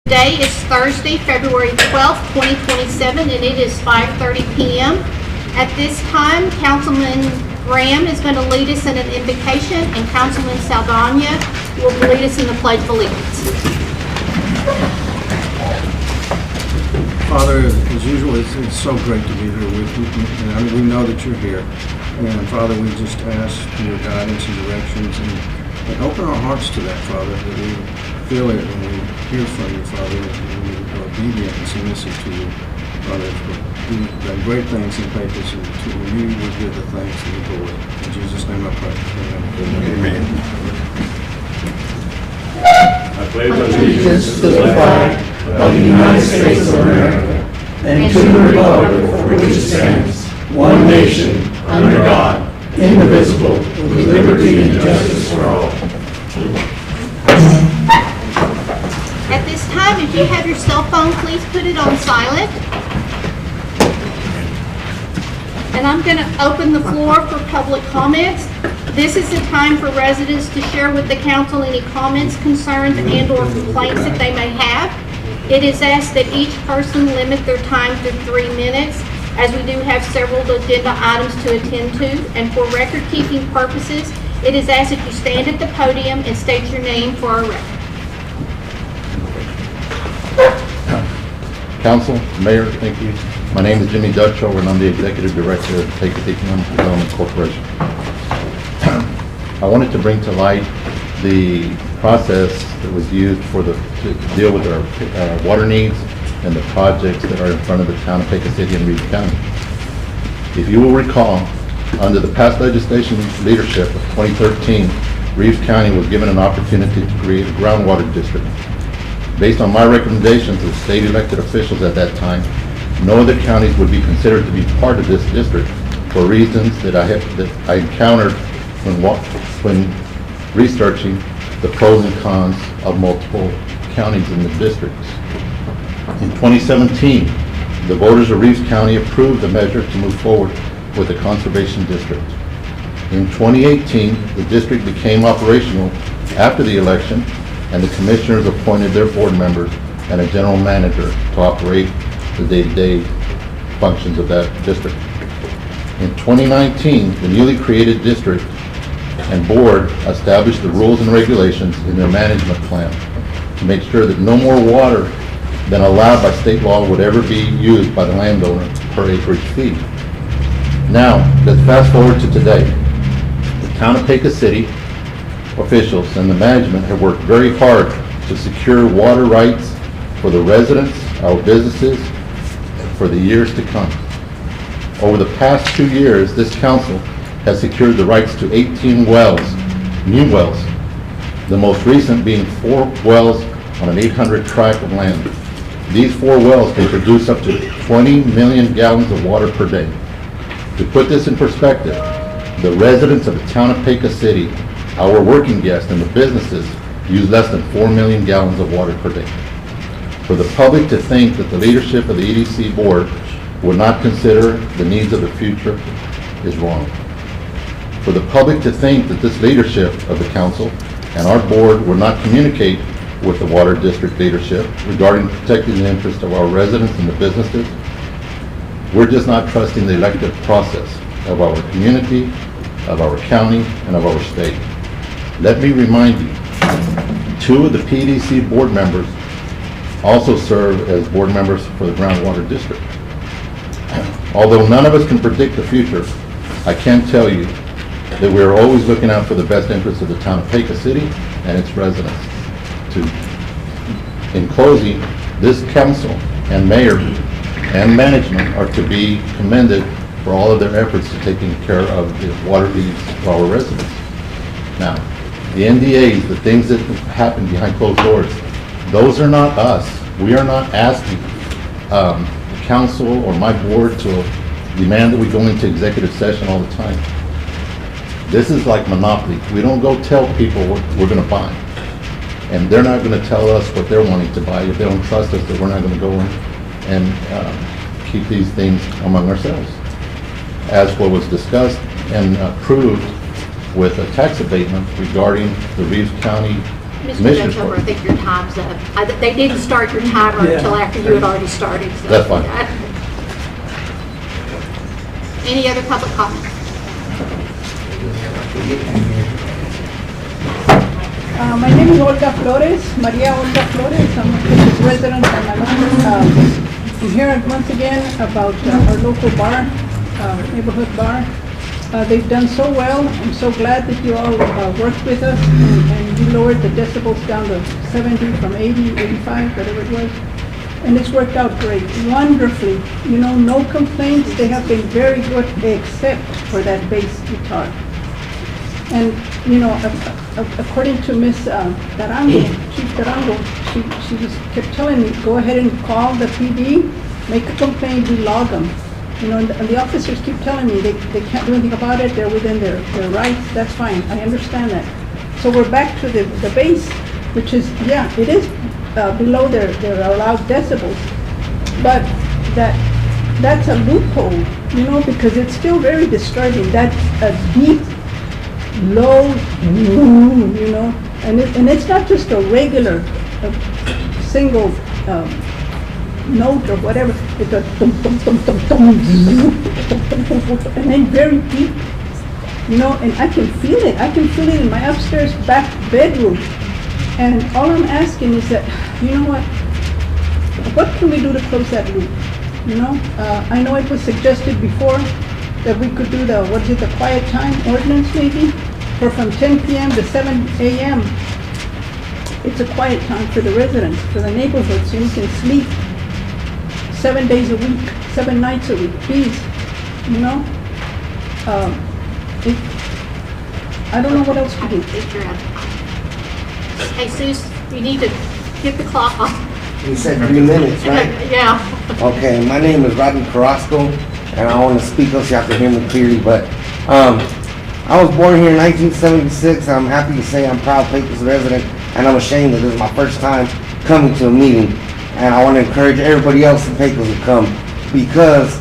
Today is Thursday, February 12th, 2027, and it is 5:30 p.m. At this time, Councilman Graham is going to lead us in an invocation, and Councilman Saldana will lead us in the Pledge of Allegiance. Father, as usual, it's so great to be here with you, and we know that you're here. And Father, we just ask for your guidance and directions, and open our hearts to that, Father, that we feel it and we hear from you, Father, and we are obedient and submissive to you, Father. You've done great things in Pecos, and to you we give the thanks and the glory. In Jesus' name I pray. Amen. I pledge allegiance to the flag of the United States of America and to the republic for which it stands, one nation, under God, indivisible, with liberty and justice for all. At this time, if you have your cell phone, please put it on silent. And I'm going to open the floor for public comments. This is the time for residents to share with the council any comments, concerns, and/or complaints that they may have. It is asked that each person limit their time to 3 minutes, as we do have several agenda items to attend to. And for record-keeping purposes, it is asked that you stand at the podium and state your name for our record. Council, Mayor, thank you. My name is Jimmy Dutchow, and I'm the Executive Director of the Pecos Economic Development Corporation. I wanted to bring to light the process that was used to deal with our water needs and the projects that are in front of the town of Pecos City and Reeves County. If you will recall, under the past legislation leadership of 2013, Reeves County was given an opportunity to create a groundwater district. Based on my recommendations as state elected officials at that time, no other counties would be considered to be part of this district for reasons that I encountered when researching the pros and cons of multiple counties in the districts. In 2017, the voters of Reeves County approved the measure to move forward with the conservation district. In 2018, the district became operational after the election, and the commissioners appointed their board members and a general manager to operate the day-to-day functions of that district. In 2019, the newly created district and board established the rules and regulations in their management plan to make sure that no more water than allowed by state law would ever be used by the landowner per acreage fee. Now, let's fast forward to today. The town of Pecos City officials and the management have worked very hard to secure water rights for the residents, our businesses, and for the years to come. Over the past 2 years, this council has secured the rights to 18 wells, new wells, the most recent being 4 wells on an 800 tract of land. These 4 wells can produce up to 20 million gallons of water per day. To put this in perspective, the residents of the town of Pecos City, our working guests, and the businesses use less than 4 million gallons of water per day. For the public to think that the leadership of the EDC board would not consider the needs of the future is wrong. For the public to think that this leadership of the council and our board would not communicate with the water district leadership regarding protecting the interests of our residents and the businesses, we're just not trusting the elective process of our community, of our county, and of our state. Let me remind you, 2 of the PDC board members also serve as board members for the groundwater district. Although none of us can predict the future, I can tell you that we are always looking out for the best interests of the town of Pecos City and its residents. In closing, this council and mayor and management are to be commended for all of their efforts to taking care of the water needs of our residents. Now, the NDAs, the things that happen behind closed doors, those are not us. We are not asking the council or my board to demand that we go into executive session all the time. This is like monopoly. We don't go tell people what we're going to buy. And they're not going to tell us what they're wanting to buy if they don't trust us that we're not going to go in and keep these things among ourselves. As what was discussed and approved with a tax abatement regarding the Reeves County Mr. Commissioners Dutchover, I Court. think your time's up. They didn't start your timer Yeah. until after you had already started. So. That's fine. Any other public comments? My name is Olga Flores, Maria Olga Flores. I'm a Pecos resident and my mom. I'm here once again about our local bar, neighborhood bar. They've done so well. I'm so glad that you all worked with us and you lowered the decibels down to 70 from 80, 85, whatever it was. And it's worked out great, wonderfully. You know, no complaints. They have been very good except for that bass guitar. And, you know, according to Miss Tarango, Chief Tarango, she just kept telling me, go ahead and call the PD, make a complaint, we log them. You know, and the officers keep telling me they can't do anything about it, they're within their rights, that's fine, I understand that. So we're back to the base, which is, yeah, it is below their allowed decibels, but that's a loophole, you know, because it's still very disturbing. That's a deep, low, you know, and it's not just a regular single note or whatever. It's a tum tum tum tum tum, and then very deep, you know, and I can feel it. I can feel it in my upstairs back bedroom. And all I'm asking is that, you know what can we do to close that loop? You know, I know it was suggested before that we could do the quiet time ordinance maybe, or from 10 p.m. to 7 a.m. It's a quiet time for the residents, for the neighborhood, so you can sleep 7 days a week, 7 nights a week, please, you know? I don't know what else to do. I think you're out of time. Hey, Suze, you need to get the clock on. You said 3 minutes, right? Yeah. Okay, my name is Rodney Carrasco, and I want to speak up so you have to hear me clearly, but I was born here in 1976. I'm happy to say I'm proud Pecos resident, and I'm ashamed that this is my first time coming to a meeting, and I want to encourage everybody else in Pecos to come, because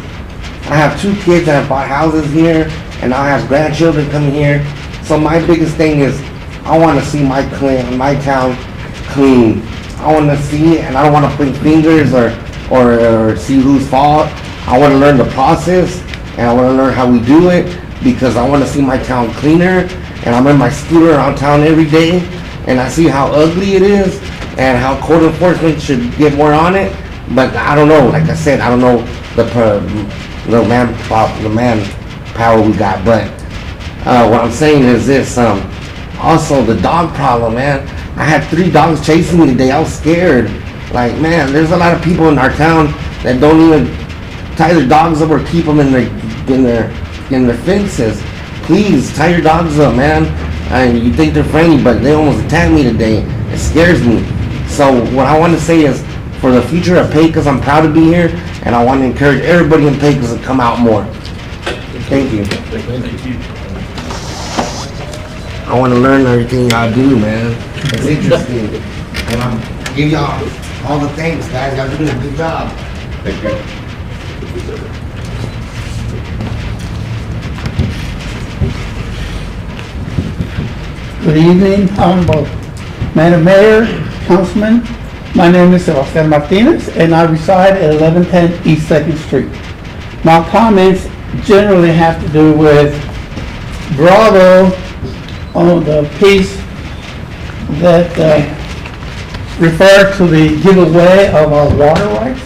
I have 2 kids that have bought houses here, and I have grandchildren coming here, so my biggest thing is I want to see my town clean. I want to see it, and I don't want to point fingers or see whose fault. I want to learn the process, and I want to learn how we do it, because I want to see my town cleaner. And I'm in my scooter around town every day, and I see how ugly it is, and how code enforcement should get more on it. But I don't know. Like I said, I don't know the manpower we got. But what I'm saying is this. Also, the dog problem, man. I had 3 dogs chasing me today. I was scared. Like, man, there's a lot of people in our town that don't even tie their dogs up or keep them in their fences. Please tie your dogs up, man. And you think they're friendly, but they almost attacked me today. It scares me. So what I want to say is, for the future of Pecos, I'm proud to be here, and I want to encourage everybody in Pecos to come out more. Thank you. I want to learn everything y'all do, man. It's interesting. And I'll give y'all all the thanks, guys. Y'all doing a good job. Thank you. Good evening, Honorable Madam Mayor, Councilman. My name is Sebastian Martinez, and I reside at 1110 East 2nd Street. My comments generally have to do with Bravo on the piece that referred to the giveaway of our water rights.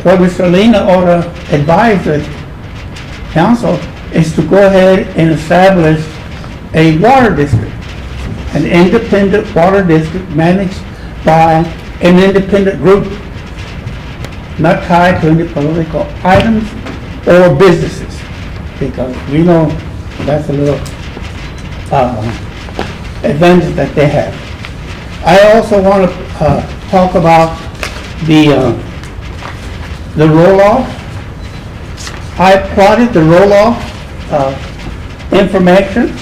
What Mr. Lena ought to advise the council is to go ahead and establish a water district, an independent water district managed by an independent group, not tied to any political items or businesses, because we know that's a little advantage that they have. I also want to talk about the roll-off. I plotted the roll-off information,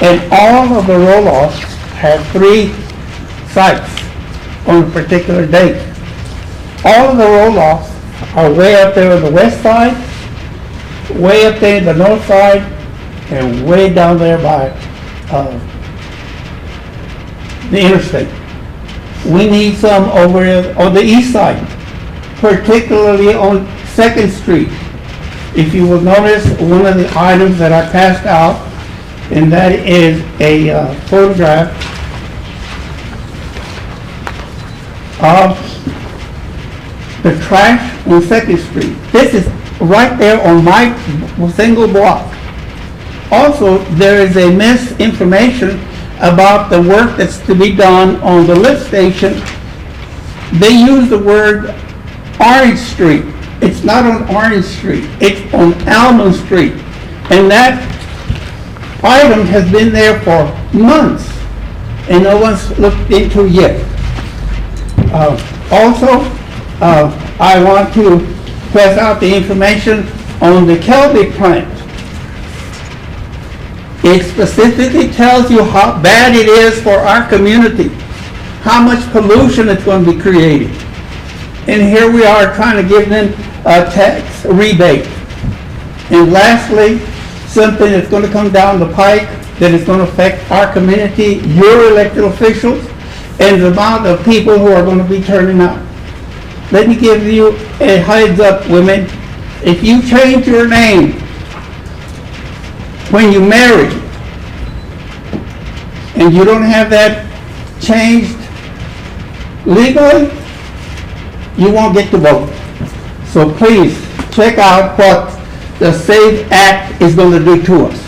and all of the roll-offs have 3 sites on a particular date. All of the roll-offs are way up there on the west side, way up there on the north side, and way down there by the interstate. We need some over on the east side, particularly on 2nd Street. If you will notice, one of the items that I passed out, and that is a photograph of the trash on 2nd Street. This is right there on my single block. Also, there is a misinformation about the work that's to be done on the lift station. They use the word Orange Street. It's not on Orange Street, it's on Almond Street. And that item has been there for months, and no one's looked into yet. Also, I want to pass out the information on the Kelby plant. It specifically tells you how bad it is for our community, how much pollution it's going to be creating. And here we are trying to give them a tax rebate. And lastly, something that's going to come down the pike that is going to affect our community, your elected officials, and the amount of people who are going to be turning out. Let me give you a heads up, women. If you change your name when you marry, and you don't have that changed legally, you won't get to vote. So please, check out what the SAVE Act is going to do to us.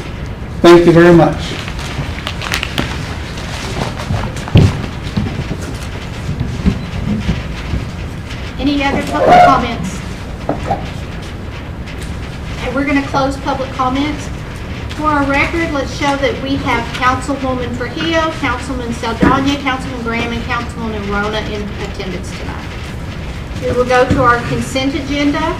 Thank you very much. Any other public comments? And we're going to close public comments. For our record, let's show that we have Councilwoman Trujillo, Councilman Saldana, Councilman Graham, and Councilwoman Rona in attendance tonight. We will go to our consent agenda.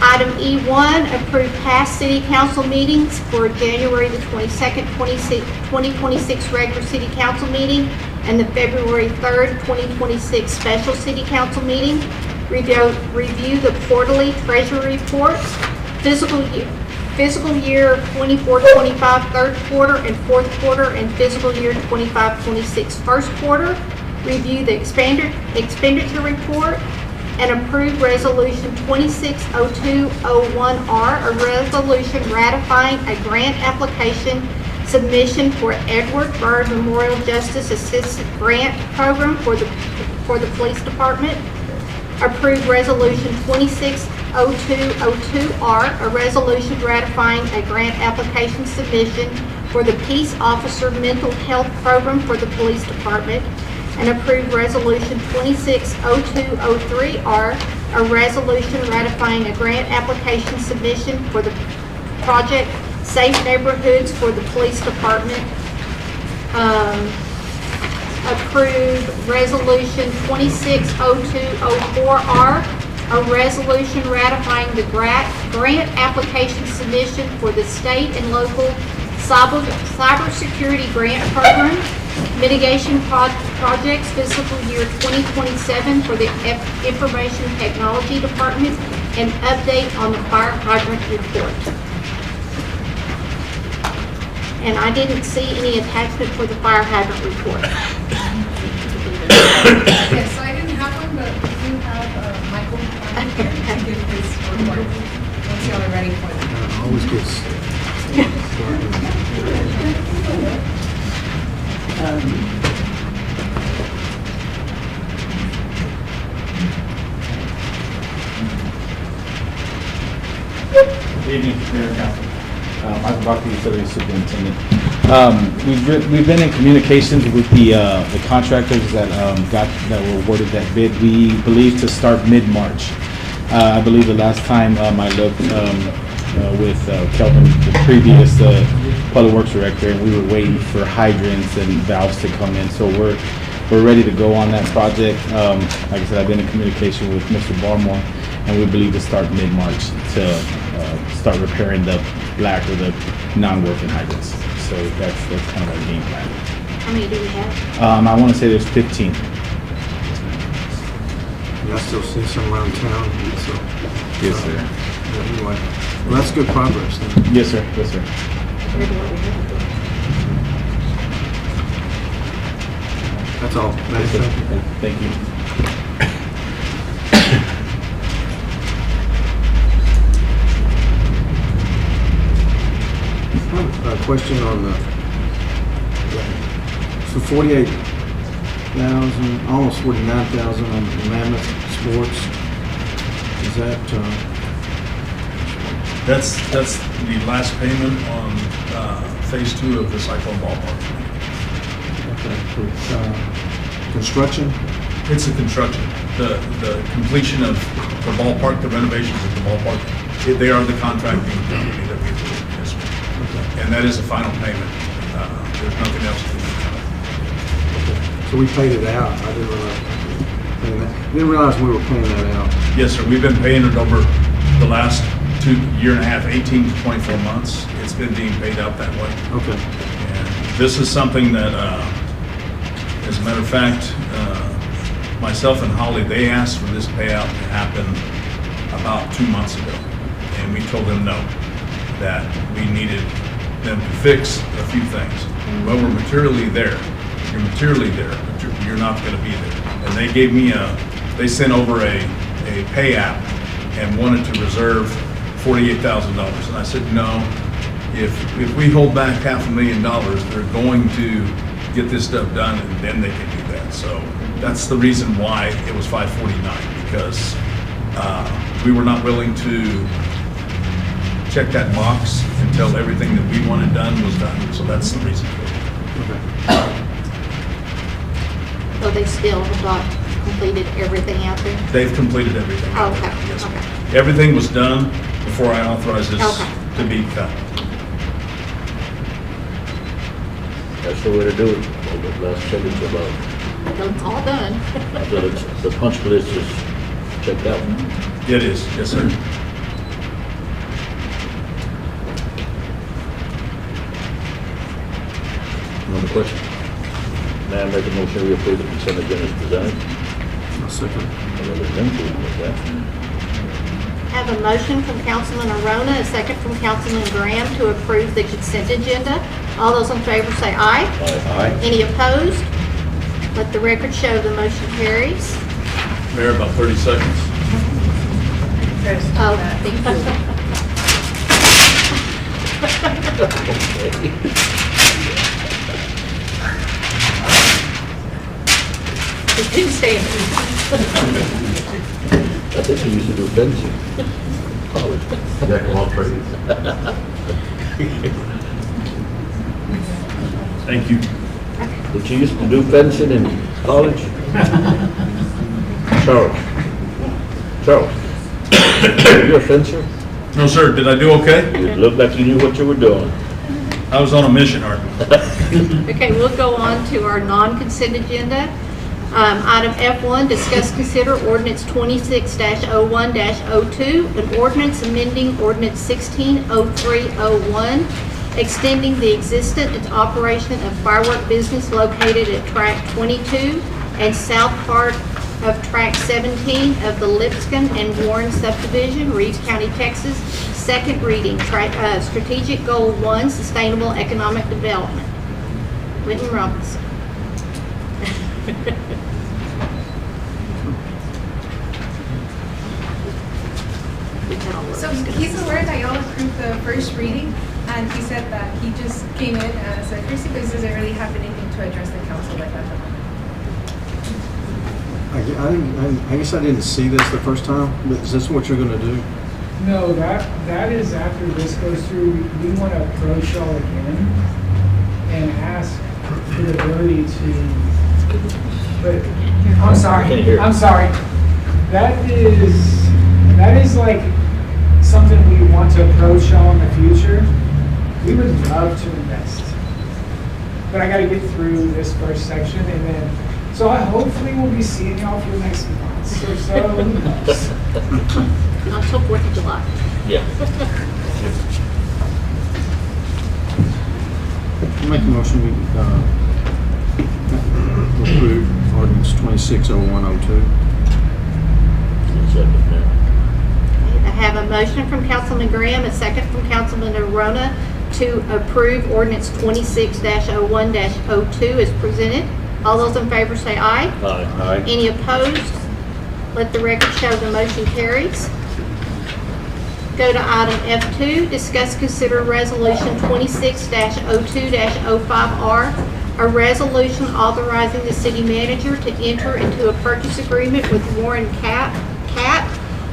Item E1, approve past city council meetings for January the 22nd, 2026 regular city council meeting and the February 3rd, 2026 special city council meeting. Review the quarterly treasury reports, fiscal year 24-25 third quarter and fourth quarter, and fiscal year 25-26 first quarter. Review the expenditure report and approve resolution 260201R, a resolution ratifying a grant application submission for Edward Byrd Memorial Justice Assistance Grant Program for the police department. Approve resolution 260202R, a resolution ratifying a grant application submission for the Peace Officer Mental Health Program for the police department. And approve resolution 260203R, a resolution ratifying a grant application submission for the project Safe Neighborhoods for the police department. Approve resolution 260204R, a resolution ratifying the grant application submission for the state and local cybersecurity grant program, mitigation projects fiscal year 2027 for the information technology department, and update on the fire hydrant report. And I didn't see any attachment for the fire hydrant report. Yes, I didn't have one, but we do have Michael here to give his report once y'all are ready for it. Always gets. Good evening, Mayor and Council. Michael Buckley, Utility Superintendent. We've been in communications with the contractors that were awarded that bid. We believe to start mid-March. I believe the last time I looked with Kelvin, the previous Public Works Director, and we were waiting for hydrants and valves to come in. So we're ready to go on that project. Like I said, I've been in communication with Mr. Barmore, and we believe to start mid-March to start repairing the black or the non-working hydrants. So that's kind of our game plan. How many do we have? I want to say there's 15. I still see some around town. So, Yes, sir. Anyway, well, that's good progress then. Yes, sir. Yes, sir. That's all. Thank you. Thank you. A question on the, so 48,000, almost 49,000 on Mammoth Sports. Is that, That's the last payment on phase 2 of the Cyclone Ballpark. construction? It's the construction, the completion of the ballpark, the renovations of the ballpark. They are the contracting company that we do. Yes, sir. And that is the final payment. There's nothing else to be done. So we paid it out. I didn't realize we were paying that out. Yes, sir. We've been paying it over the last year and a half, 18 to 24 months. It's been being paid out that way. Okay. And this is something that, as a matter of fact, myself and Holly, they asked for this payout to happen about 2 months ago. And we told them no, that we needed them to fix a few things. Well, we're materially there. You're materially there, but you're not going to be there. And they gave me they sent over a pay app and wanted to reserve $48,000. And I said, no, if we hold back $500,000, they're going to get this stuff done and then they can do that. So that's the reason why it was $549, because we were not willing to check that box until everything that we wanted done was done. So that's the reason for it. So they still have not completed everything out there? They've completed everything. Oh, okay, Yes, ma'am. okay. Everything was done before I authorized this Okay. to be cut. That's the way to do it. All the last sentence about, It's all done. after the punch list is checked out. It is, yes, sir. Another question? May I make a motion we approve the consent agenda as presented? A second. Another lengthy one with that. Have a motion from Councilman Arona, a second from Councilman Graham to approve the consent agenda. All those in favor say aye. Aye. Any opposed? Let the record show the motion carries. Mayor, about 30 seconds. Oh, thank you. Did you say it? I think he used to do fencing. College. Jack of all trades. Thank you. Did you used to do fencing in college? Charles. Are you a fencer? No, sir, did I do okay? You looked like you knew what you were doing. I was on a mission, Art. Okay, we'll go on to our non-consent agenda. Item F1, discuss, consider ordinance 26-01-02, an ordinance amending ordinance 160301, extending the existence and operation of firework business located at tract 22 and south part of tract 17 of the Lipscomb and Warren subdivision, Reeves County, Texas. Second reading, strategic goal 1, sustainable economic development. Whitney Robinson. So he's aware that y'all approved the first reading, and he said that he just came in as a courtesy, but he doesn't really have anything to address the council with at the moment. I guess I didn't see this the first time, but is this what you're gonna do? No, that is after this goes through, we want to approach y'all again and ask for the ability to, but, I'm sorry. That is like something we want to approach y'all in the future. We would love to invest. But I gotta get through this first section and then, so hopefully we'll be seeing y'all for the next months or so, who knows? Until 4th of July. Yeah. I'll make a motion, we approve ordinance 260102. Second, Mayor. I have a motion from Councilman Graham, a second from Councilman Arona to approve ordinance 26-01-02 as presented. All those in favor say aye. Aye. Any opposed? Let the record show the motion carries. Go to item F2, discuss, consider resolution 26-02-05R, a resolution authorizing the city manager to enter into a purchase agreement with Warren Cat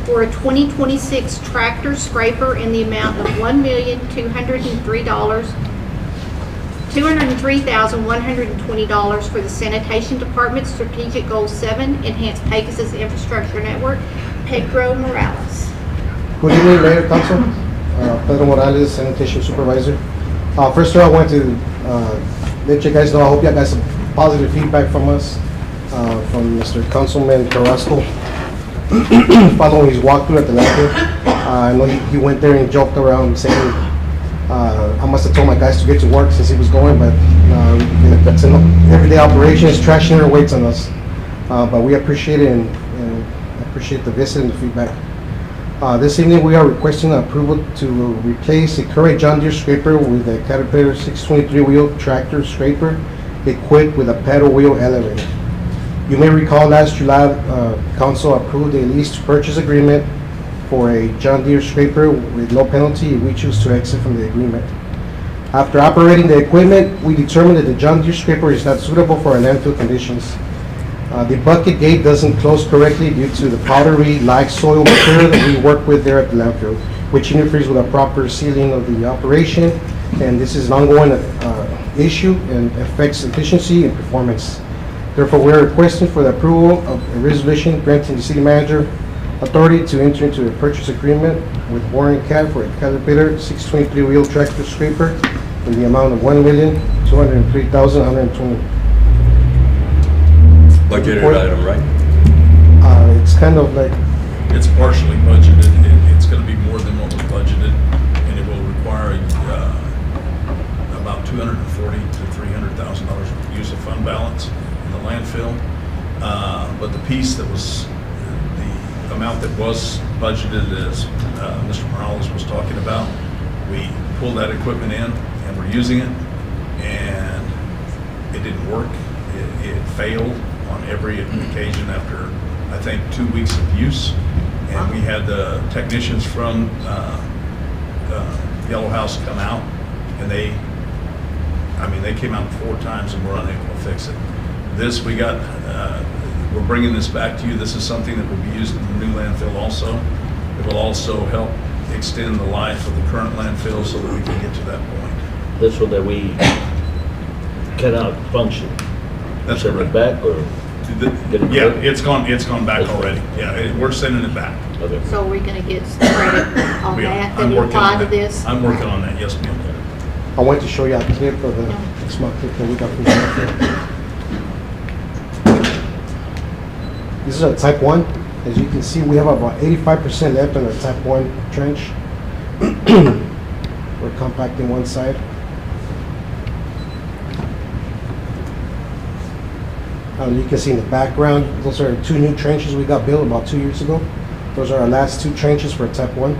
for a 2026 tractor scraper in the amount of $203,120 for the sanitation department, strategic goal 7, enhance Pecos' infrastructure network. Pedro Morales. Good evening, Mayor, Council. Pedro Morales, Sanitation Supervisor. First of all, I want to let you guys know, I hope you got some positive feedback from us, from Mr. Councilman Carrasco, following his walkthrough at the landfill. I know he went there and joked around saying, I must have told my guys to get to work since he was going, but that's an everyday operation. Trash never waits on us. But we appreciate it and appreciate the visit and the feedback. This evening, we are requesting approval to replace the current John Deere scraper with a Caterpillar 623 wheel tractor scraper equipped with a paddle wheel elevator. You may recall last July, Council approved a lease to purchase agreement for a John Deere scraper with no penalty if we choose to exit from the agreement. After operating the equipment, we determined that the John Deere scraper is not suitable for our landfill conditions. The bucket gate doesn't close correctly due to the powdery-like soil material that we work with there at the landfill, which interferes with a proper sealing of the operation, and this is an ongoing issue and affects efficiency and performance. Therefore, we are requesting for the approval of a resolution granting the city manager authority to enter into a purchase agreement with Warren Cat for a Caterpillar 623 wheel tractor scraper in the amount of $1,203,120. Budgeted item, right? It's kind of like, It's partially budgeted. It's going to be more than what was budgeted, and it will require about $240,000 to $300,000 use of fund balance in the landfill. But the piece that was, the amount that was budgeted, as Mr. Morales was talking about, we pulled that equipment in and we're using it, and it didn't work. It failed on every occasion after, I think, 2 weeks of use. And we had the technicians from Yellow House come out, and they came out 4 times and were unable to fix it. This, we're bringing this back to you. This is something that will be used in the new landfill also. It will also help extend the life of the current landfill so that we can get to that point. This one that we cannot function. That's Send it correct. back or? Yeah, it's gone back already. Yeah, we're sending it back. Okay. So are we gonna get some credit on We are. that I'm will working apply on to that. this? I'm working on that, yes, ma'am. I want to show you a clip of the small clip that we got from the landfill. This is a type 1. As you can see, we have about 85% left on the type 1 trench. We're compacting one side. You can see in the background, those are 2 new trenches we got built about 2 years ago. Those are our last 2 trenches for type 1.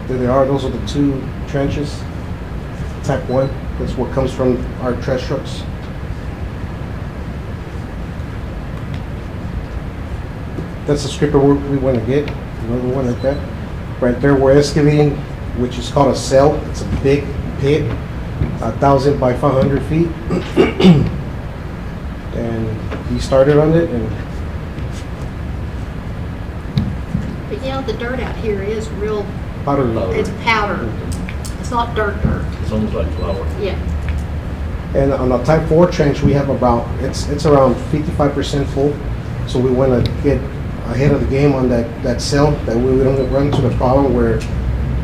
There they are, those are the 2 trenches, type 1. That's what comes from our trash trucks. That's the scraper we want to get, another one like that. Right there, we're excavating, which is called a cell. It's a big pit, 1,000 by 500 feet. And he started on it, and But yeah, the dirt out here is real, powder. it's powder. It's not dirt. It's almost like flour. Yeah. And on the type 4 trench, we have about, it's around 55% full. So we want to get ahead of the game on that cell, that we don't run into the problem where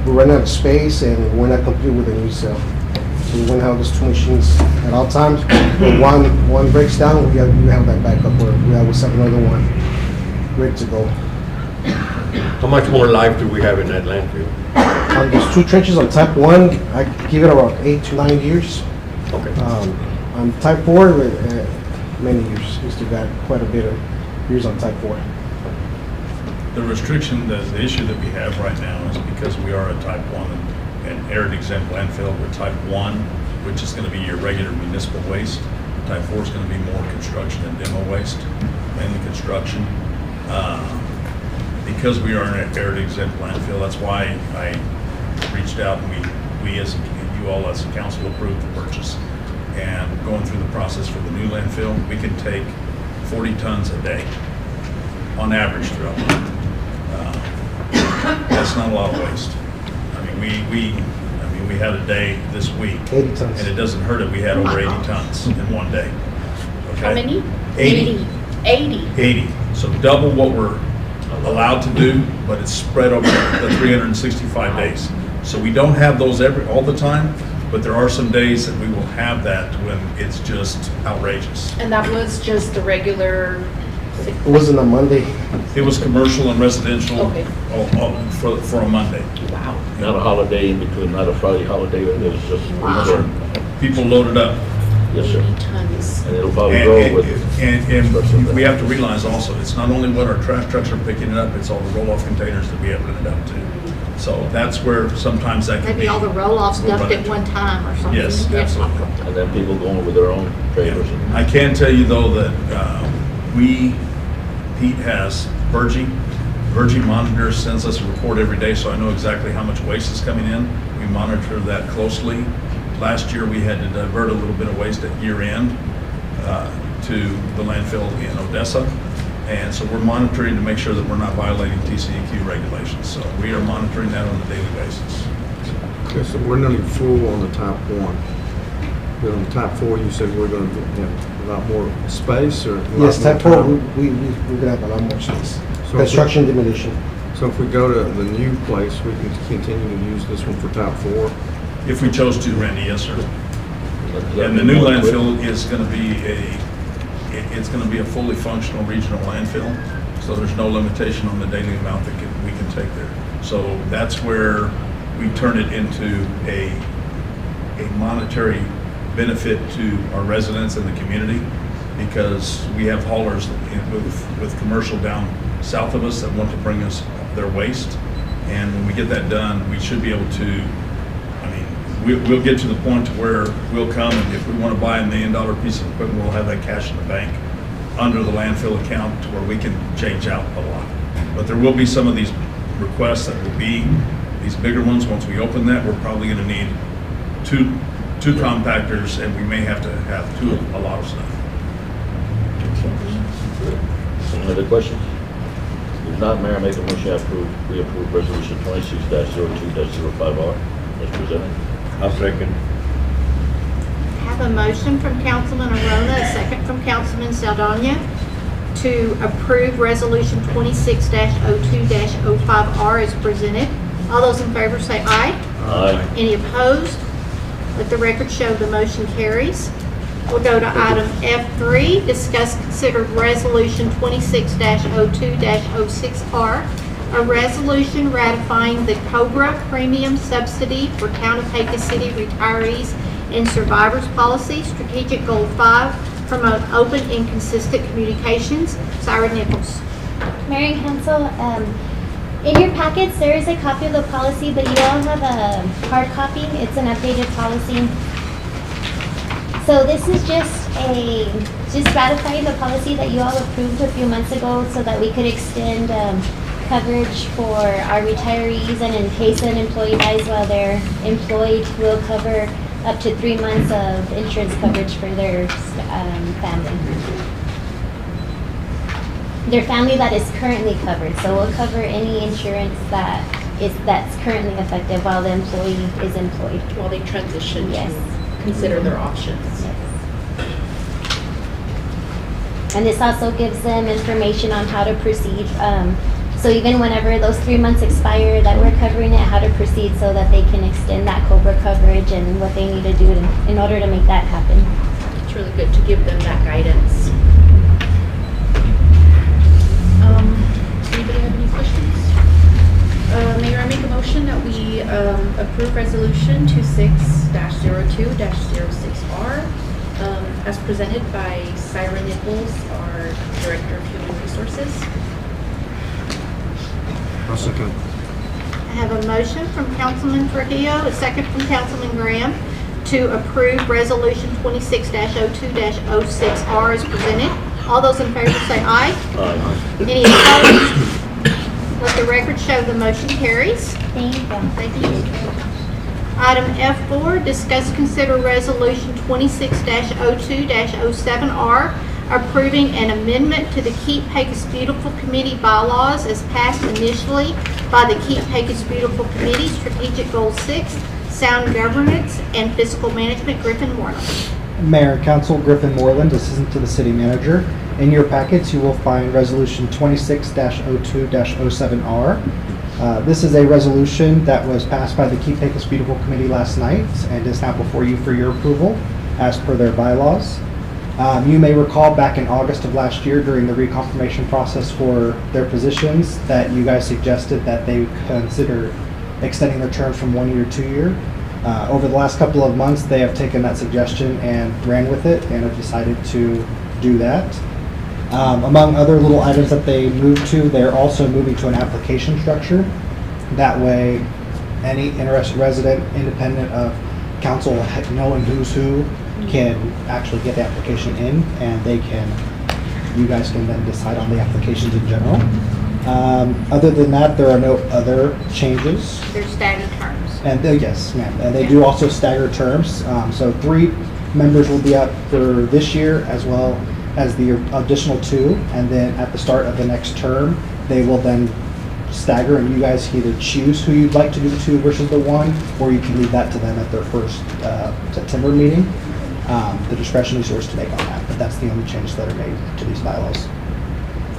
we run out of space and we're not complete with a new cell. So we want to have those 2 machines at all times. When one breaks down, we have that backup where we always have another one ready to go. How much more life do we have in that landfill? On those 2 trenches on type 1, I give it around 8 to 9 years. Okay. On type 4, many years. We still got quite a bit of years on type 4. The restriction, the issue that we have right now is because we are a type 1 an arid exempt landfill with type 1, which is going to be your regular municipal waste. Type 4 is going to be more construction and demo waste, mainly construction. Because we are an arid exempt landfill, that's why I reached out and we as you all as a council approved the purchase. And going through the process for the new landfill, we can take 40 tons a day on average throughout the month. That's not a lot of waste. I mean, we had a day this week. 80 tons. And it doesn't hurt it, we had over 80 tons in one day. Okay? How many? 80. 80. So double what we're allowed to do, but it's spread over the 365 days. So we don't have those all the time, but there are some days that we will have that when it's just outrageous. And that was just the regular, It wasn't a Monday. It was commercial and residential Okay. for a Monday. wow. Not a holiday in between, not a Friday holiday, it was just. Wow. People loaded up. Yes, sir. Tons. And it'll probably grow with. And we have to realize also, it's not only what our trash trucks are picking it up, it's all the roll-off containers that we have rented out too. So that's where sometimes that can be. Maybe all the roll-offs we'll dumped run at into. one time or something. Yes, absolutely. And then people going with their own trailers. Yeah. I can tell you though that Pete has Virgie monitors, sends us a report every day, so I know exactly how much waste is coming in. We monitor that closely. Last year, we had to divert a little bit of waste at year end to the landfill in Odessa. And so we're monitoring to make sure that we're not violating TCEQ regulations. So we are monitoring that on a daily basis. Okay, so we're nearly full on the type 1. But on the type 4, you said we're going to have a lot more space or? a lot Yes, more type 4, time? we're gonna have a lot more space. So Construction demolition. So if we go to the new place, we can continue to use this one for type 4? If we chose to, Randy, yes, sir. Does that And the mean new more landfill is going to be it's going to be a fully functional regional landfill. So there's no limitation on the daily amount that we can take there. So that's where we turn it into a monetary benefit to our residents and the community, because we have haulers with commercial down south of us that want to bring us their waste. And when we get that done, we should be able to, we'll get to the point to where we'll come, and if we want to buy $1 million piece of equipment, we'll have that cash in the bank under the landfill account to where we can change out a lot. But there will be some of these requests that will be these bigger ones. Once we open that, we're probably going to need two compactors, and we may have to have a lot of stuff. Any other questions? If not, Mayor, make a motion we approve resolution 26-02-05R as presented. I have a motion from Councilman Arona, a second from Councilman Saldana to approve Resolution 26-02-05R as presented. All those in favor say aye. Aye. Any opposed? Let the record show the motion carries. We'll go to item F3, discuss considered Resolution 26-02-06R, a resolution ratifying the COBRA premium subsidy for Town of Pecos City retirees and survivors policy, strategic goal 5, promote open and consistent communications. Syra Nichols. Mayor and Council, in your packets, there is a copy of the policy, but you all have a hard copy. It's an updated policy. So this is just ratifying the policy that you all approved a few months ago so that we could extend coverage for our retirees, and in case an employee dies while they're employed, we'll cover up to 3 months of insurance coverage for their family. Their family that is currently covered. So we'll cover any insurance that's currently effective while the employee is employed. While they transition Yes. to consider their options. Yes. And this also gives them information on how to proceed. So even whenever those 3 months expire, that we're covering it, how to proceed so that they can extend that COBRA coverage and what they need to do in order to make that happen. It's really good to give them that guidance. Anybody have any questions? Mayor, I make a motion that we approve resolution 26-02-06R as presented by Syra Nichols, our Director of Human Resources. I'll second. I have a motion from Councilman Trujillo, a second from Councilman Graham, to approve Resolution 26-02-06R as presented. All those in favor say aye. Aye. Any opposed? Let the record show the motion carries. Thank you. Thank you. Item F4, discuss, consider Resolution 26-02-07R, approving an amendment to the Keep Pecos Beautiful Committee bylaws as passed initially by the Keep Pecos Beautiful Committee, Strategic Goal 6, Sound Governance and Fiscal Management. Griffin Moreland. Mayor and Council, Griffin Moreland, Assistant to the City Manager. In your packets, you will find Resolution 26-02-07R. This is a resolution that was passed by the Keep Pecos Beautiful Committee last night and is now before you for your approval as per their bylaws. You may recall back in August of last year during the reconfirmation process for their positions that you guys suggested that they consider extending their terms from 1 year to 2 year. Over the last couple of months, they have taken that suggestion and ran with it and have decided to do that. Among other little items that they moved to, they're also moving to an application structure. That way, any interested resident, independent of council knowing who's who, can actually get the application in, and you guys can then decide on the applications in general. Other than that, there are no other changes. There's staggered terms. And yes, ma'am. And they do also stagger terms. So 3 members will be up for this year as well as the additional 2. And then at the start of the next term, they will then stagger, and you guys can either choose who you'd like to do the 2 versus the 1, or you can leave that to them at their first September meeting. The discretion is yours to make on that, but that's the only changes that are made to these bylaws.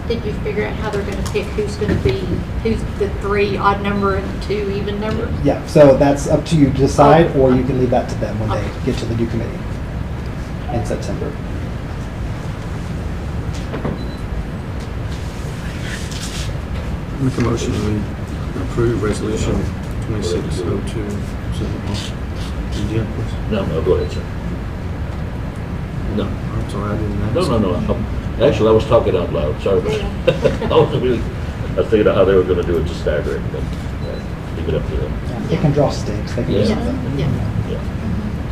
Did you figure out how they're going to pick who's the 3 odd number and the 2 even number? Yeah, so that's up to you to decide, or you can leave that to them when they get to the new committee in September. Make a motion to approve Resolution 2602. Did you have a question? No, go ahead, sir. No. I'm sorry, I didn't ask. No. Actually, I was talking out loud, sorry. I was thinking of how they were gonna do it to stagger it, but leave it up to them. Yeah, they can draw stakes, they can do Yeah. something. Yeah.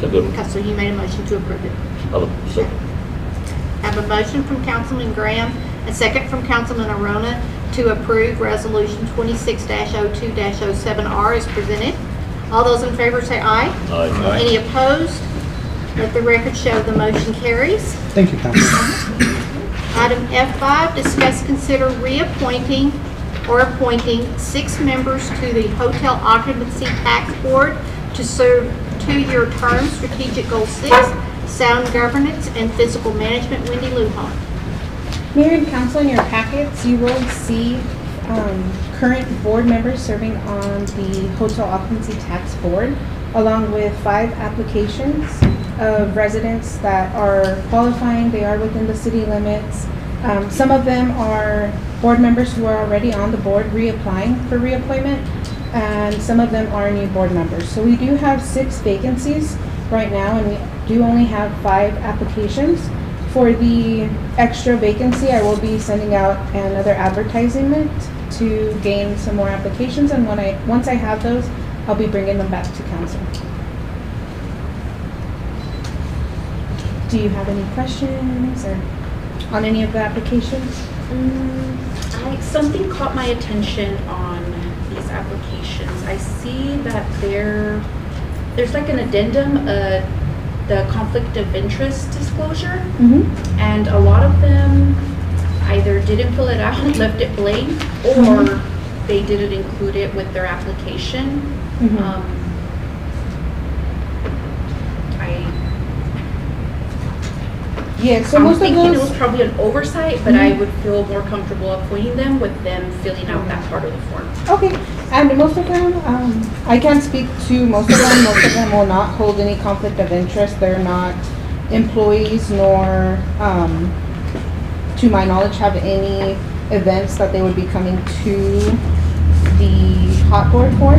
So good. Okay, so you made a motion to approve it. Second. I have a motion from Councilman Graham, a second from Councilman Arona to approve Resolution 26-02-07R as presented. All those in favor say aye. Aye. Any opposed? Let the record show the motion carries. Thank you, Council. Item F5, discuss, consider reappointing or appointing 6 members to the Hotel Occupancy Tax Board to serve 2-year terms, Strategic Goal 6, Sound Governance and Fiscal Management. Wendy Lujan. Mayor and Council, in your packets, you will see current board members serving on the Hotel Occupancy Tax Board, along with 5 applications of residents that are qualifying. They are within the city limits. Some of them are board members who are already on the board reapplying for reappointment, and some of them are new board members. So we do have 6 vacancies right now, and we do only have 5 applications. For the extra vacancy, I will be sending out another advertisement to gain some more applications, and once I have those, I'll be bringing them back to council. Do you have any questions or on any of the applications? Something caught my attention on these applications. I see that there's like an addendum, the conflict of interest disclosure, and a lot of them either didn't fill it out and left it blank, or they didn't include it with their application. So I'm most of thinking those, it was probably an oversight, but I would feel more comfortable appointing them with them filling out that part of the form. okay, and most of them, I can't speak to most of them. Most of them will not hold any conflict of interest. They're not employees, nor, to my knowledge, have any events that they would be coming to the hot board for.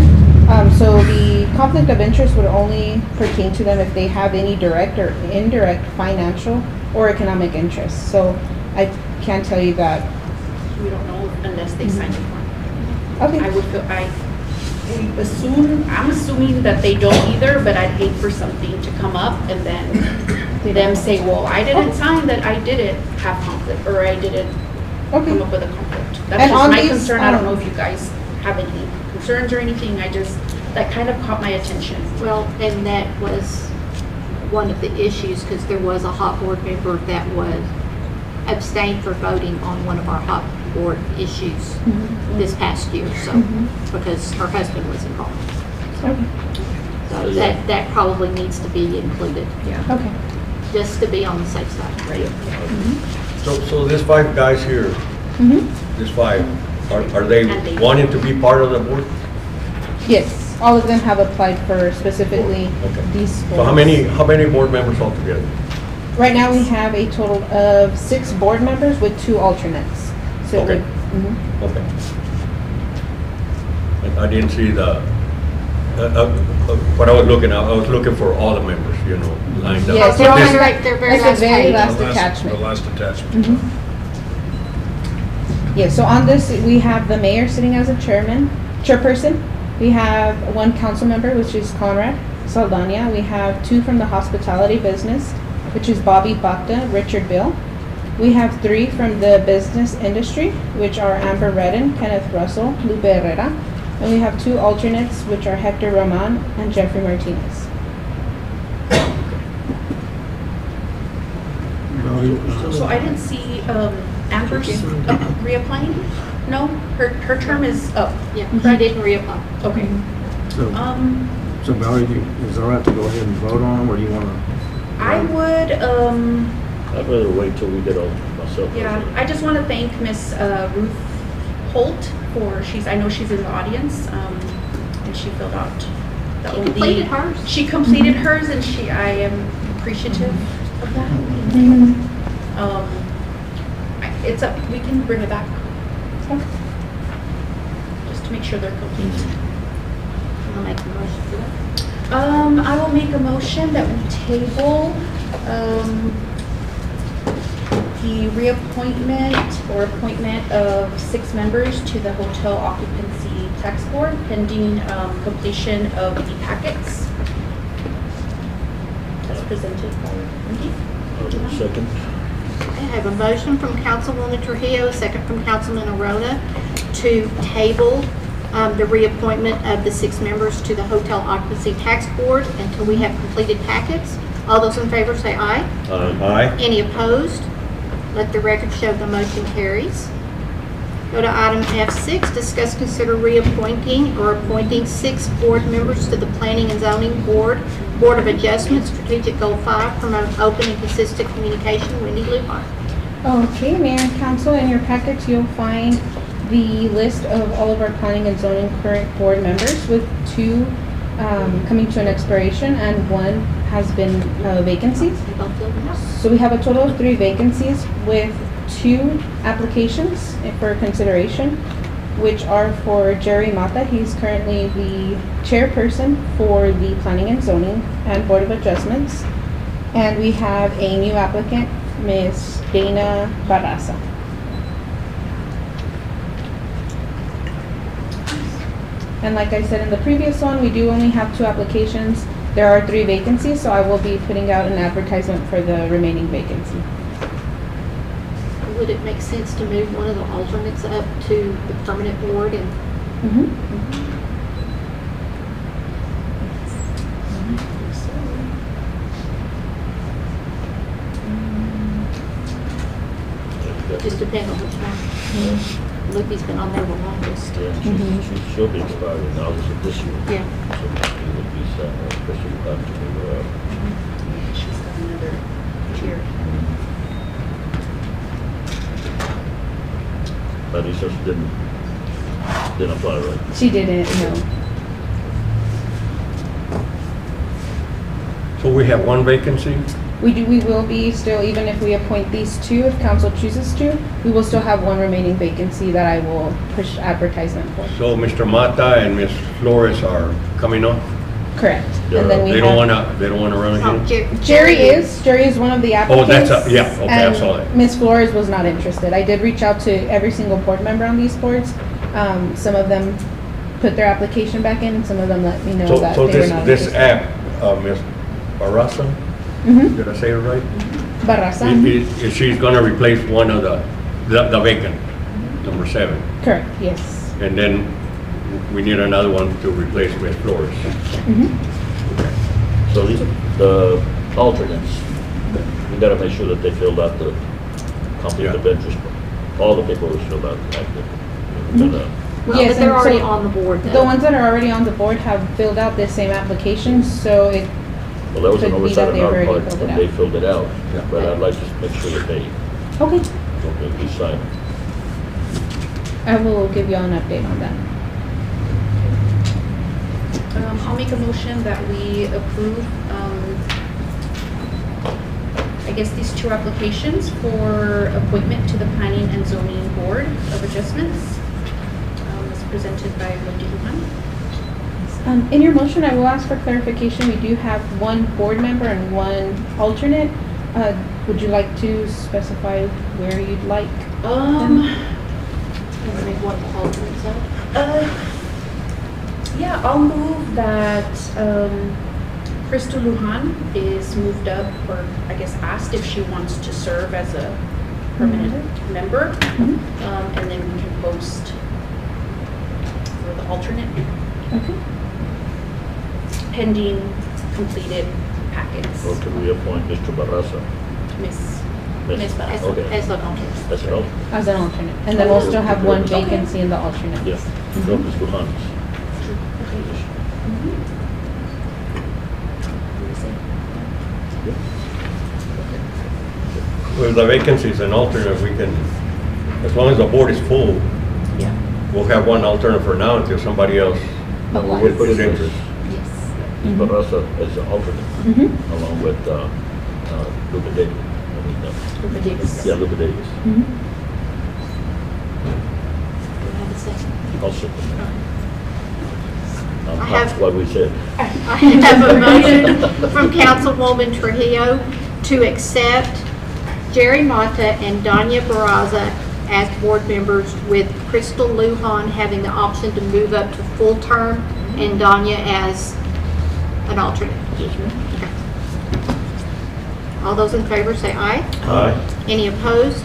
So the conflict of interest would only pertain to them if they have any direct or indirect financial or economic interest. So I can tell you that. We don't know unless they sign the form. Okay. I would feel, I'm assuming that they don't either, but I'd hate for something to come up and then them say, well, I didn't sign that I didn't have conflict, or I didn't come up with a conflict. That's And just on my these, concern. I don't know if you guys have any concerns or anything. That kind of caught my attention. Well, and that was one of the issues, because there was a hot board member that was abstained for voting on one of our hot board issues this past year, so, because her husband was involved. So that probably needs to be included. Yeah. Okay. Just to be on the safe side. Right. So these 5 guys here, these 5, are they wanting to be part of the board? Yes, all of them have applied for specifically these sports. So how many board members altogether? Right now, we have a total of 6 board members with 2 alternates. So it Okay. would, Okay. I didn't see the, what I was looking for all the members, lined up. Yes, They're This- their very That's the last very page. last The attachment. last attachment. Yeah, so on this, we have the mayor sitting as a chairperson. We have 1 council member, which is Conrad Saldana. We have 2 from the hospitality business, which is Bobby Bacta, Richard Bill. We have 3 from the business industry, which are Amber Redden, Kenneth Russell, Lupe Herrera. And we have 2 alternates, which are Hector Roman and Jeffrey Martinez. So I didn't see Amber's reapplying? No, her term is up. Yeah, she didn't reapply. Okay. So Valerie, is it all right to go ahead and vote on them, or do you want to? I would, I'd rather wait till we get all myself. yeah, I just want to thank Miss Ruth Holt I know she's in the audience, and she filled out the She completed hers. She completed hers, and I am appreciative of that. It's up, we can bring it back. Just to make sure they're complete. I'll make the motion for that. I will make a motion that we table, the reappointment or appointment of 6 members to the Hotel Occupancy Tax Board pending, completion of the packets as presented by Wendy. Second. I have a motion from Councilwoman Trujillo, a second from Councilman Arona, to table the reappointment of the 6 members to the Hotel Occupancy Tax Board until we have completed packets. All those in favor say aye. Aye. Any opposed? Let the record show the motion carries. Go to item F6, discuss, consider reappointing or appointing 6 board members to the Planning and Zoning Board, Board of Adjustment, Strategic Goal 5, promote open and consistent communication. Wendy Luhar. Okay, Mayor and Council, in your packets, you'll find the list of all of our planning and zoning current board members, with 2 coming to an expiration and 1 has been vacancies. So we have a total of 3 vacancies with 2 applications for consideration, which are for Jerry Mata. He's currently the chairperson for the Planning and Zoning and Board of Adjustments. And we have a new applicant, Ms. Dana Barraza. And like I said in the previous one, we do only have 2 applications. There are 3 vacancies, so I will be putting out an advertisement for the remaining vacancy. Would it make sense to move one of the alternates up to the permanent board and just depend on which one? Lucky's been on there the longest. Yeah, she'll be expired in August of this year. Yeah. So it would be set, especially after we were out. She's got another year. But he just didn't apply, right? She didn't, no. So we have 1 vacancy? We will be still, even if we appoint these 2, if council chooses to, we will still have 1 remaining vacancy that I will push advertisement for. So Mr. Mata and Ms. Flores are coming on? Correct. And then we They don't have, wanna run again? Jerry is one of the applicants. Oh, that's, yeah, okay, I saw that. And Ms. Flores was not interested. I did reach out to every single board member on these boards. Some of them put their application back in, and some of them let me know So, that so they were this, not this interested. app, Ms. Barraza, Mhm. did I say it right? Barraza. She's gonna replace one of the vacant, number 7. Correct, yes. And then we need another one to replace Ms. Flores. Mhm. So the alternates, we gotta make sure that they filled out the conflict of interest. All the people who filled out active. Mhm. Well, Yes, but they're and already so on the board, The though. ones that are already on the board have filled out the same application, so it Well, that was an could be oversight that on they've our already part filled when it they out. filled it out. But I'd like to make sure that they Okay, don't be signed. I will give you all an update on that. I'll make a motion that we approve, I guess these 2 applications for appointment to the Planning and Zoning Board of Adjustments, as presented by Wendy Lujan. In your motion, I will ask for clarification. We do have 1 board member and 1 alternate. Would you like to specify where you'd like? What the alternates are. Yeah, I'll move that Crystal Lujan is moved up, or I guess asked if she wants to serve as a permanent member. And then we can post for the alternate. Okay. Pending completed packets. Or could we appoint Mr. Barraza? Miss Miss- Barraza. Okay. As an alternate. That's an alternate. As an alternate. And then we'll still have 1 Okay. vacancy in the alternate. Yeah, no, Ms. Lujan's. With the vacancies and alternate, we can, as long as the board is full, Yeah. we'll have 1 alternate for now until somebody else No, we put is it interested. Yes. Ms. Barraza as an alternate, Mhm. along with Luca Davis. Rupa Davis. Yeah, Luca Davis. Mhm. Do I have a second? I'll second that. I have- What we said. I have a motion from Councilwoman Trujillo to accept Jerry Mata and Danya Barraza as board members, with Crystal Lujan having the option to move up to full term and Danya as an alternate. Yes, ma'am. All those in favor say aye. Aye. Any opposed?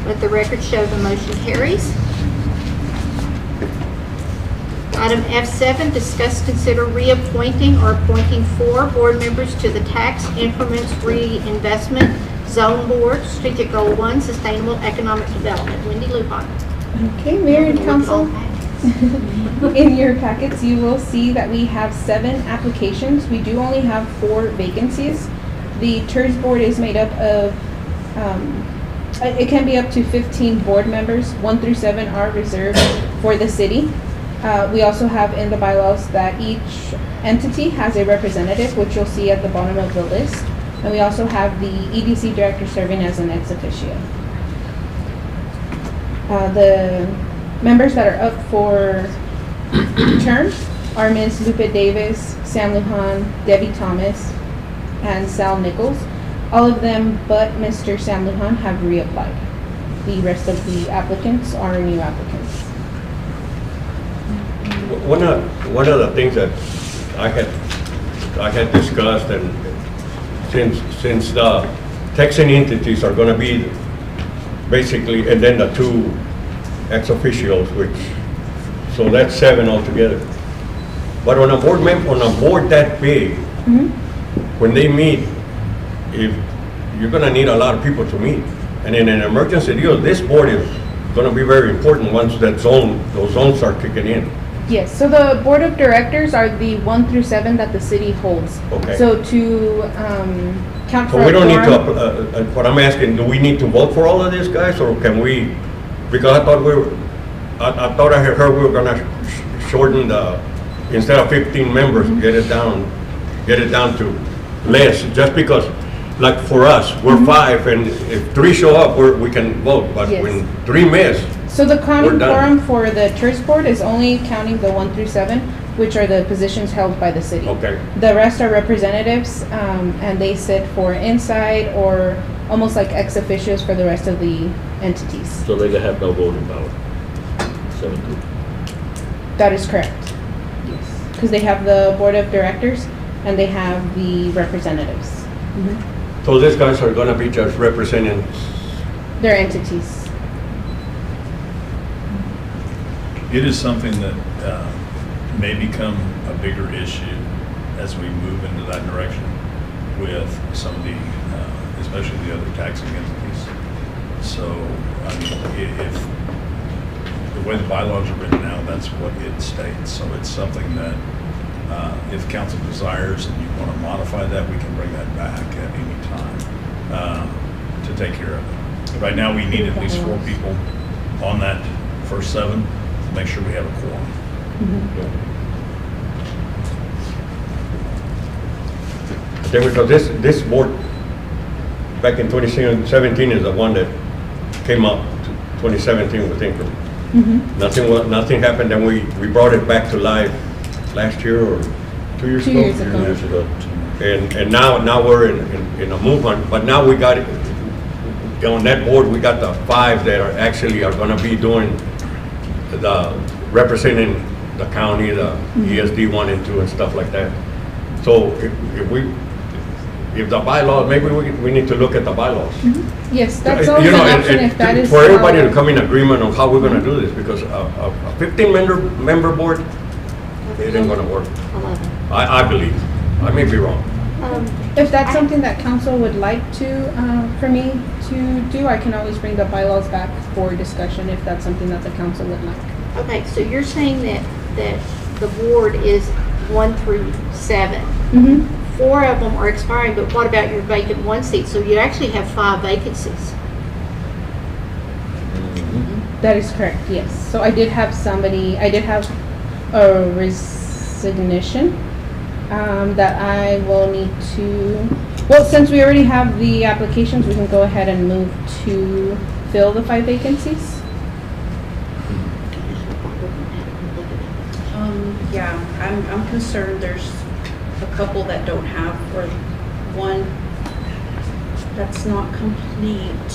Let the record show the motion carries. Item F7, discuss, consider reappointing or appointing 4 board members to the Tax Increments Reinvestment Zone Board, Strategic Goal 1, Sustainable Economic Development. Wendy Lujan. Okay, Mayor and Council. In your packets, you will see that we have 7 applications. We do only have 4 vacancies. The TERS board is made up of, it can be up to 15 board members. 1 through 7 are reserved for the city. We also have in the bylaws that each entity has a representative, which you'll see at the bottom of the list. And we also have the EDC director serving as an ex officio. The members that are up for terms are Ms. Lupe Davis, Sam Lujan, Debbie Thomas, and Sal Nichols. All of them but Mr. Sam Lujan have reapplied. The rest of the applicants are new applicants. One of the things that I had discussed, and since the taxing entities are gonna be basically, and then the 2 ex officios, so that's 7 altogether. But on a board that big, when they meet, if you're gonna need a lot of people to meet. And in an emergency deal, this board is gonna be very important once those zones start kicking in. Yes, so the board of directors are the 1 through 7 that the city holds. Okay. So to count for So a we don't need to, quorum- what I'm asking, do we need to vote for all of these guys, or can we, because I thought I had heard we were gonna shorten instead of 15 members, get it down to less, just because, like for us, we're 5, and if 3 show up, we can vote, but Yes. when 3 miss, So the common We're done. quorum for the TERS board is only counting the 1 through 7, which are the positions held by the city. okay. The rest are representatives, and they sit for inside or almost like ex officios for the rest of the entities. So they have no voting power. 7-2. That is correct. Yes. Because they have the board of directors and they have the representatives. So these guys are gonna be just representing, Their entities. It is something that may become a bigger issue as we move into that direction with some of the, especially the other taxing entities. So, I mean, if the way the bylaws are written now, that's what it states. So it's something that if council desires and you want to modify that, we can bring that back at any time to take care of it. Right now, we need at least 4 people on that first 7 to make sure we have a quorum. because this board back in 2017 is the one that came up to 2017 with increment. Nothing happened, then we brought it back to life last year or 2 years ago. 2 years ago. 2 years ago. And now we're in a movement, but now we got it, on that board, we got the 5 that are actually gonna be doing the, representing the county, the ESD 1 and 2 and stuff like that. So if the bylaws, maybe we need to look at the bylaws. Yes, that's always an option if that is. For everybody to come in agreement on how we're gonna do this, because a 15-member board, it ain't gonna work. 11. I believe. I may be wrong. If that's something that council would like to, for me to do, I can always bring the bylaws back for discussion if that's something that the council would like. Okay, so you're saying that the board is 1 through 7. 4 of them are expiring, but what about your vacant 1 seat? So you actually have 5 vacancies. That is correct, yes. So I did have a resignation that I will need to, well, since we already have the applications, we can go ahead and move to fill the 5 vacancies. Yeah, I'm concerned there's a couple that don't have, or one that's not complete.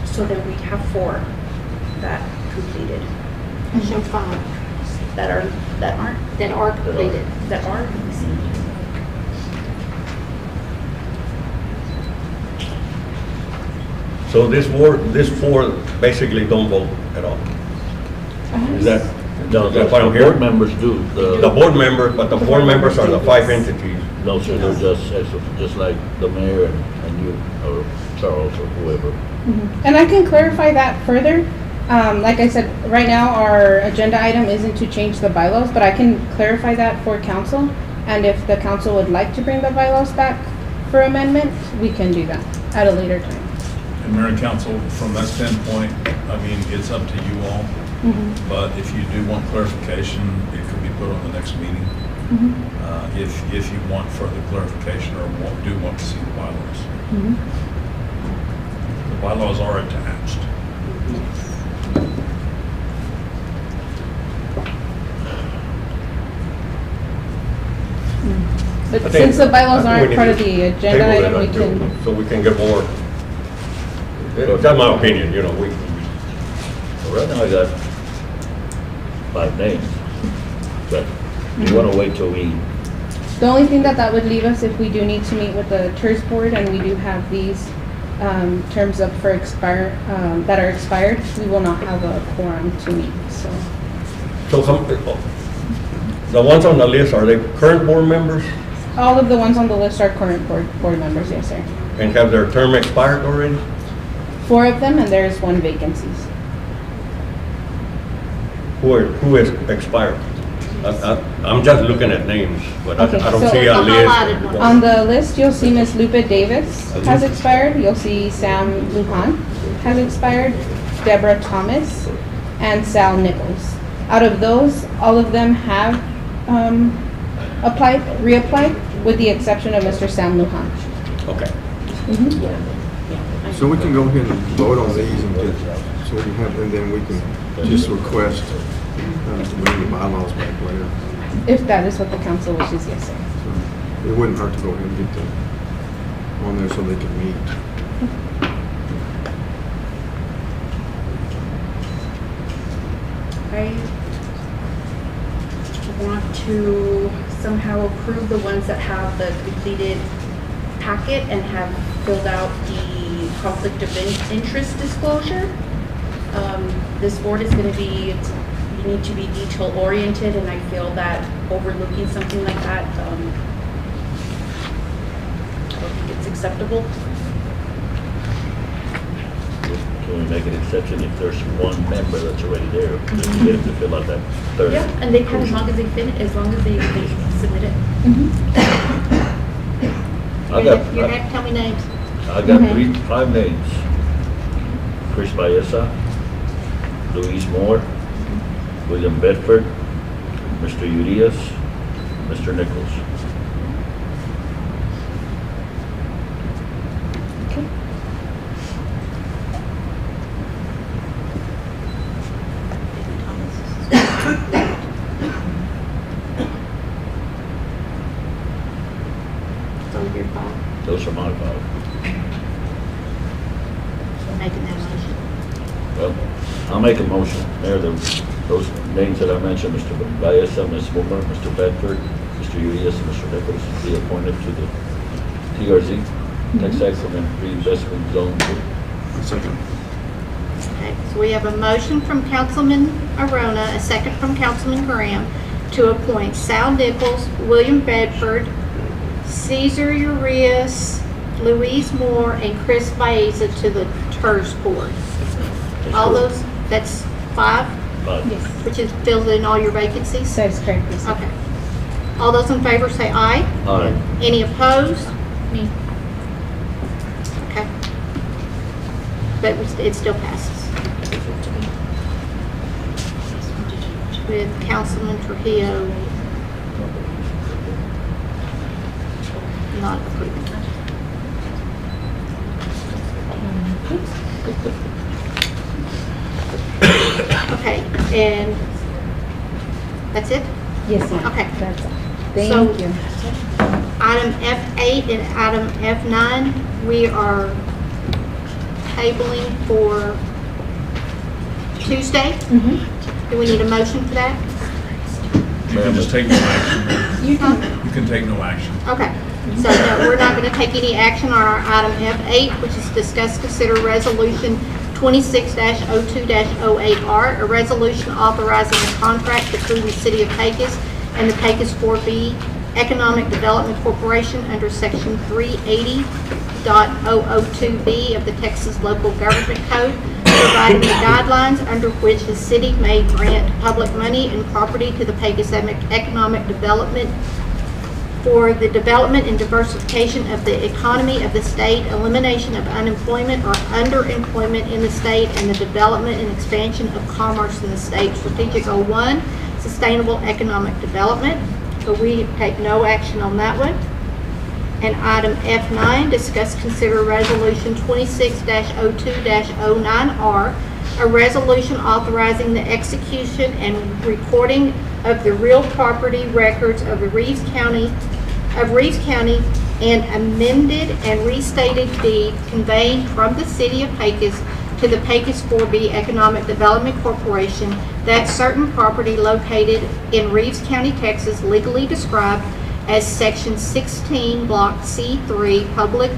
So then we'd have 4 that completed. I show 5 That are completed. That are. So this 4 basically don't vote at all. Is that what I'm The hearing? board members do. The board member, but the 4 members are the 5 entities. No, sir, they're just like the mayor and you, or Charles, or whoever. And I can clarify that further. Like I said, right now our agenda item isn't to change the bylaws, but I can clarify that for council. And if the council would like to bring the bylaws back for amendment, we can do that at a later time. And Mayor and Council, from that standpoint, I mean, it's up to you all. But if you do want clarification, it could be put on the next meeting. If you want further clarification or do want to see the bylaws. The bylaws are attached. But I think- since the bylaws I think we aren't part need of to the table agenda that item, we until- can. So we can get more. That's my opinion, you know, So right now I got 5 names, but you want to wait till we, The only thing that would leave us if we do need to meet with the TERS board and we do have these terms up for that are expired, we will not have a quorum to meet, so. So the ones on the list, are they current board members All of the ones on the list are current board members, yes, sir. and have their term expired already? 4 of them, and there is 1 vacancies. Who is expired? I'm just looking at names, but Okay, I don't so see a the highlighted list. one. On the list, you'll see Ms. Lupe Davis has expired. You'll see Sam Lujan has expired, Deborah Thomas, and Sal Nichols. Out of those, all of them have reapplied, with the exception of Mr. Sam Lujan. Okay. So we can go ahead and vote on these and get, so we have, and then we can just request to bring the bylaws back later. If that is what the council wishes, yes, sir. So it wouldn't hurt to go ahead and get them on there so they can meet. I want to somehow approve the ones that have the completed packet and have filled out the conflict of interest disclosure. This board is going to be, you need to be detail oriented, and I feel that overlooking something like that, I don't think it's acceptable. Can we make an exception if there's one member that's already there? You get to fill out that third. Yeah, and they can, as long as they finish, as long as they submit it. I You're got, gonna have to tell me names. I got 5 names. Chris Baeza, Louise Moore, William Bedford, Mr. Urias, Mr. Nichols. Those are my 5. Making that motion. Well, I'll make a motion, Mayor, those names that I mentioned, Mr. Baeza, Ms. Boomer, Mr. Bedford, Mr. Urias, and Mr. Nichols, be appointed to the TRZ, Tax Excellent Reinvestment Zone. Second. Okay, so we have a motion from Councilman Arona, a second from Councilman Graham, to appoint Sal Nichols, William Bedford, Cesar Urias, Louise Moore, and Chris Baeza to the TERS board. All those, that's 5? Yes. Which is fills in all your vacancies? That is correct, yes. Okay. All those in favor say aye. Aye. Any opposed? Me. Okay. But it still passes. With Councilman Trujillo not approving. Okay, and that's it? Yes, ma'am. Okay. That's all. So, Thank you. Item F8 and item F9, we are tabling for Tuesday. Do we need a motion for that? You can just take no action. You can. You can take no action. Okay, so no, we're not going to take any action on our item F8, which is discuss, consider resolution 26-02-08R, a resolution authorizing a contract between the City of Pecos and the Pecos 4B Economic Development Corporation under Section 380.002B of the Texas Local Government Code, providing the guidelines under which the city may grant public money and property to the Pecos Economic Development for the development and diversification of the economy of the state, elimination of unemployment or underemployment in the state, and the development and expansion of commerce in the state. Strategic 01, sustainable economic development. So we take no action on that one. And item F9, discuss, consider resolution 26-02-09R, a resolution authorizing the execution and recording of the real property records of the Reeves County and amended and restated deed conveying from the City of Pecos to the Pecos 4B Economic Development Corporation that certain property located in Reeves County, Texas, legally described as Section 16, Block C3, Public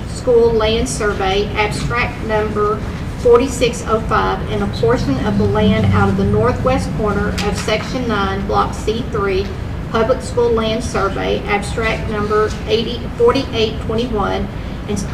School Land Survey, Abstract Number 4605, and a portion of the land out of the northwest corner of Section 9, Block C3, Public School Land Survey, Abstract Number 4821, and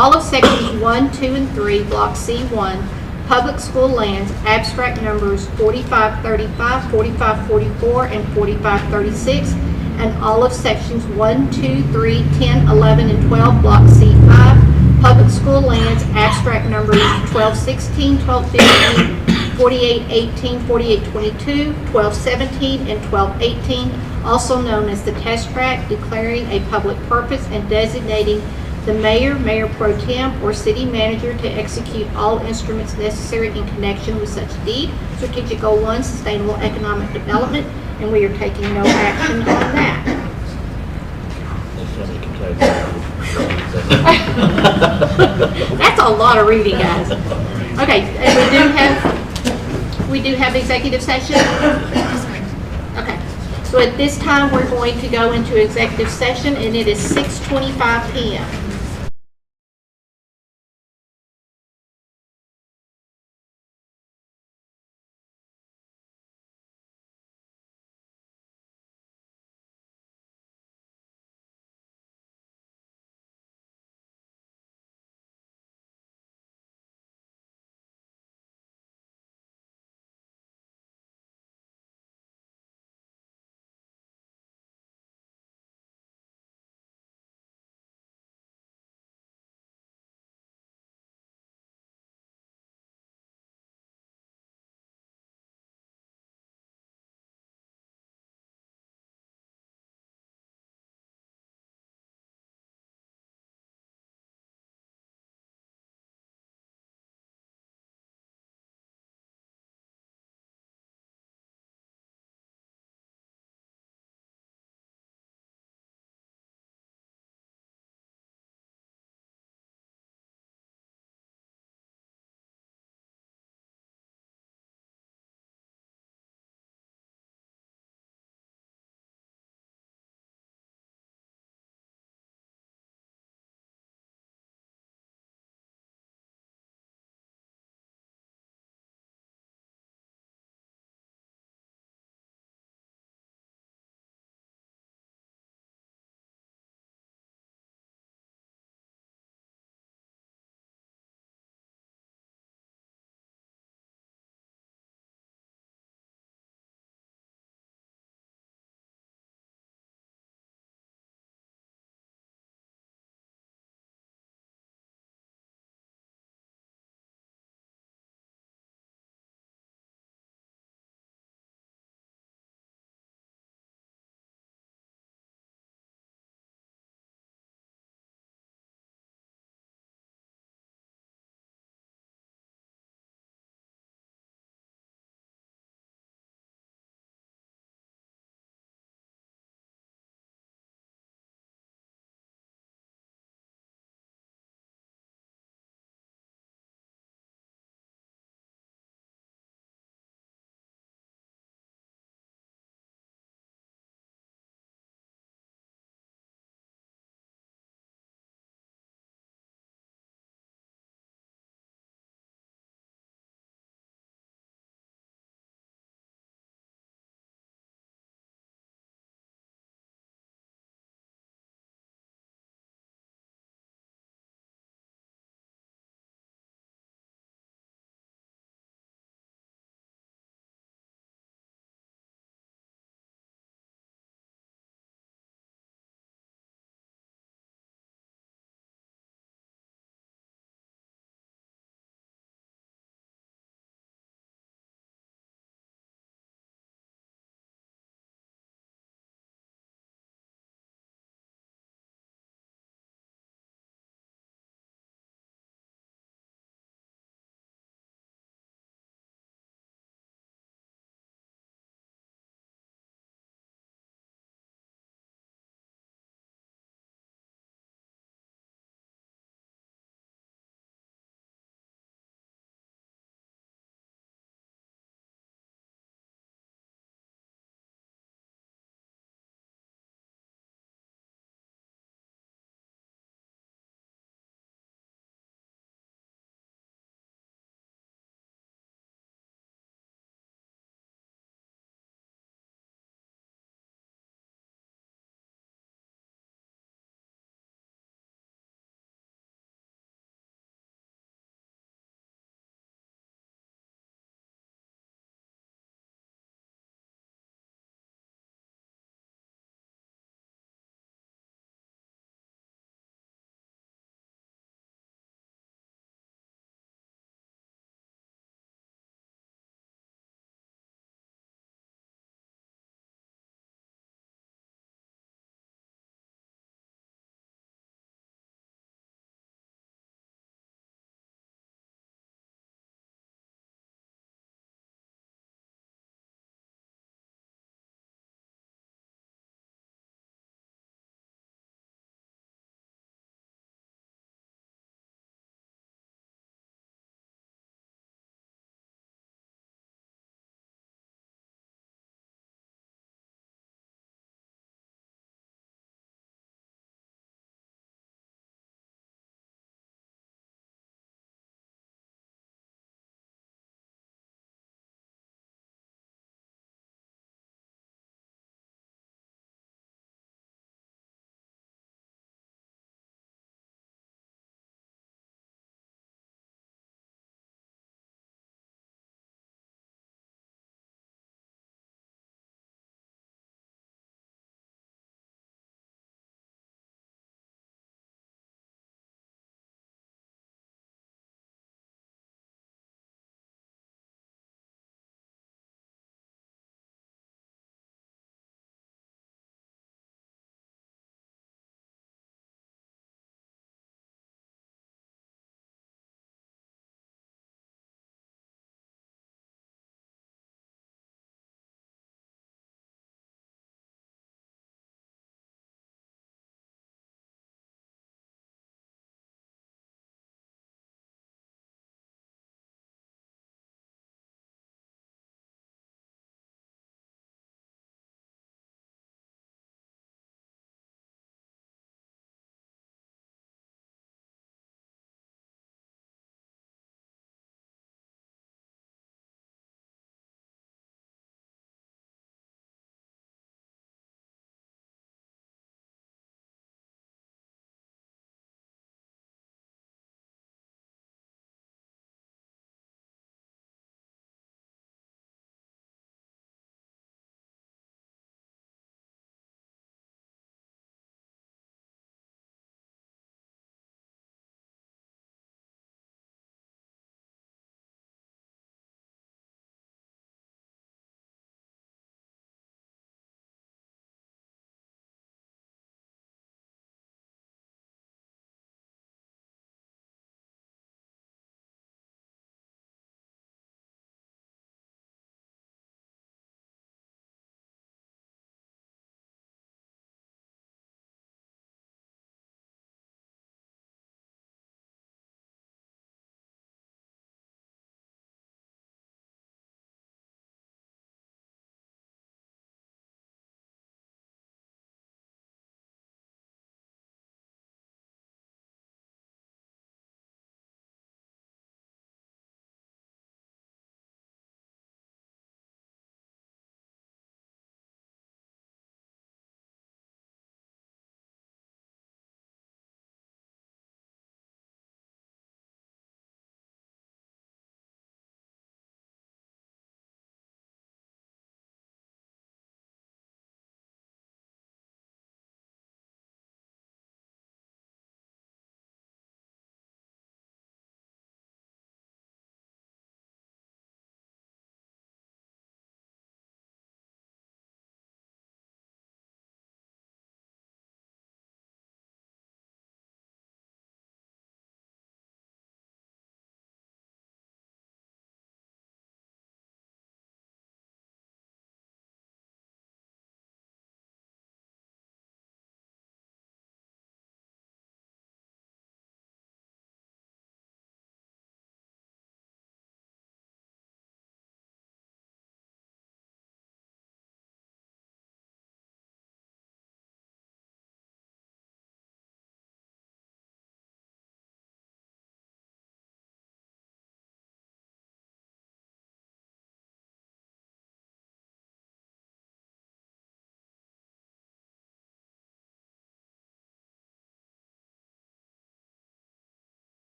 all of Sections 1, 2, and 3, Block C1, Public School Lands, Abstract Numbers 4535, 4544, and 4536, and all of Sections 1, 2, 3, 10, 11, and 12, Block C5, Public School Lands, Abstract Numbers 1216, 1215, 4818, 4822, 1217, and 1218, also known as the Test Tract, declaring a public purpose and designating the mayor, mayor pro tem, or city manager to execute all instruments necessary in connection with such deed. Strategic 01, sustainable economic development, and we are taking no action on that. That's a lot of reading, guys. Okay, and we do have executive session? Okay, so at this time, we're going to go into executive session, and it is 6:25 PM.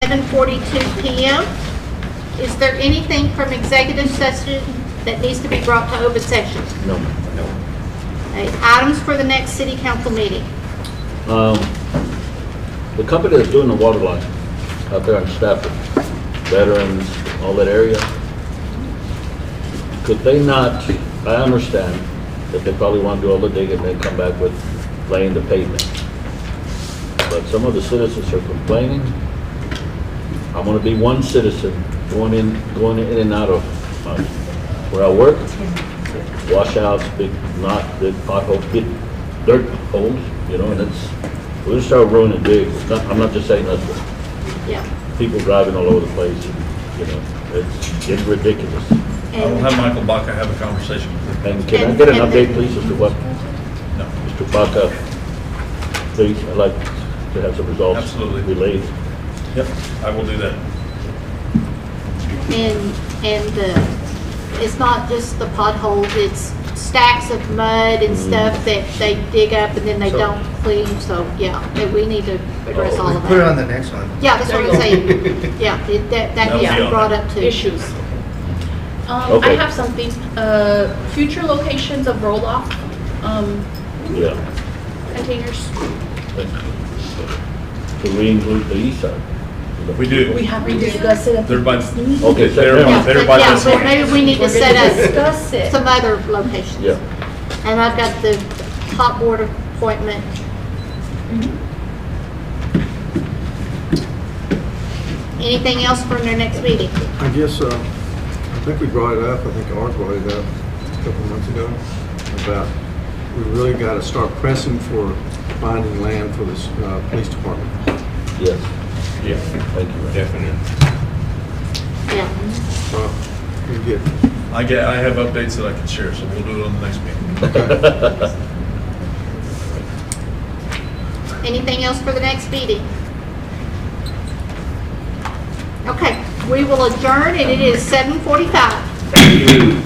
7:42 PM. Is there anything from executive session that needs to be brought to open session? No. Okay, items for the next city council meeting. The company that's doing the water line out there on Stafford, veterans, all that area, could they not, I understand that they probably want to do all the digging and then come back with laying the pavement. But some of the citizens are complaining. I'm gonna be one citizen going in and out of where I work. Washouts, big potholes, big dirt holes, you know, and we're gonna start ruining big. I'm not just saying that. Yeah. People driving all over the place, you know, it's getting ridiculous. I will have Michael Baca have a conversation with him. And can I get an update, please, as to what, Mr. Baca, please, I'd like to have some results. Absolutely. Relayed. Yep, I will do that. And it's not just the potholes, it's stacks of mud and stuff that they dig up and then they don't clean, so, yeah, that we need to address all of that. Put it on the next one. Yeah, that's what I'm saying. Yeah, that needs to be brought up too. Issues. I Okay. have something, future locations of roll-off, Yeah. containers. To re-include the east side. We do. We have to discuss it at the They're by, next meeting. Okay, so they're by, they're by Yeah, this but one. maybe we need to We're set gonna up discuss it. some other locations. Yeah. And I've got the hot board appointment. Anything else for their next meeting? I guess, I think we brought it up, I think Art brought it up a couple months ago, about we really got to start pressing for finding land for this police department. Yes. Yeah, Thank you. definitely. Yeah. We get, I have updates that I can share, so we'll do it on the next meeting. Anything else for the next meeting? Okay, we will adjourn and it is 7:45.